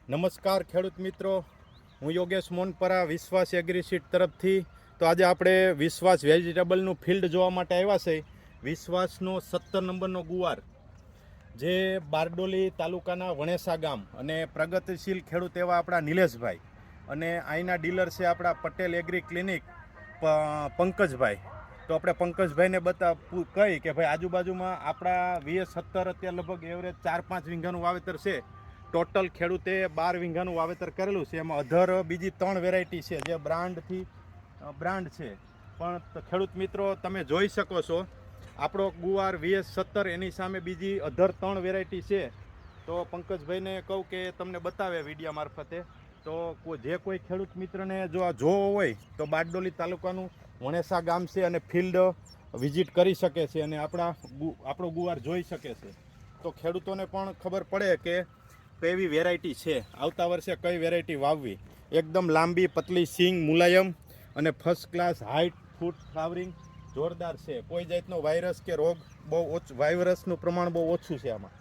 નમસ્કાર ખેડૂત મિત્રો, હું યોગેશ મોનપરા વિશ્વાસ એગ્રીસીડ તરફથી. તો આજે આપણે વિશ્વાસ વેજીટેબલનું ફિલ્ડ જોવા માટે આવ્યા છે. વિશ્વાસનો 17 નંબરનો ગુવાર જે બારડોલી તાલુકાના વણેસા ગામ અને પ્રગતિશીલ ખેડૂત એવા આપણા નિલેશભાઈ અને અહીંના ડીલર છે આપણા પટેલ એગ્રી ક્લિનિક પંકજભાઈ. તો આપણે પંકજભાઈને કહી કે ભાઈ આજુબાજુમાં આપણા VS17 અત્યારે લગભગ એવરેજ 4-5 વીઘાનું વાવેતર છે. ટોટલ ખેડૂતે 12 વીઘાનું વાવેતર કરેલું છે. એમાં અધર બીજી 3 વેરાયટી છે જે બ્રાન્ડ છે. પણ ખેડૂત મિત્રો તમે જોઈ શકો છો આપણો ગુવાર VS17, એની સામે બીજી અધર 3 વેરાયટી છે. તો પંકજભાઈને કહું કે તમને બતાવે વિડીયો મારફતે. તો જે કોઈ ખેડૂત મિત્રને જો આ જોવો હોય તો બારડોલી તાલુકાનું વણેસા ગામ છે અને ફિલ્ડ વિઝિટ કરી શકે છે અને આપણો ગુવાર જોઈ શકે છે. તો ખેડૂતોને પણ ખબર પડે કે કેવી વેરાયટી છે, આવતા વર્ષે કઈ વેરાયટી વાવવી. એકદમ લાંબી પતલી સિંગ, મુલાયમ અને ફર્સ્ટ ક્લાસ હાઇટ, ફૂટ ફ્લાવરિંગ જોરદાર છે. કોઈ જાતનો વાયરસ કે રોગ વાયરસનું પ્રમાણ બહુ ઓછું છે આમાં.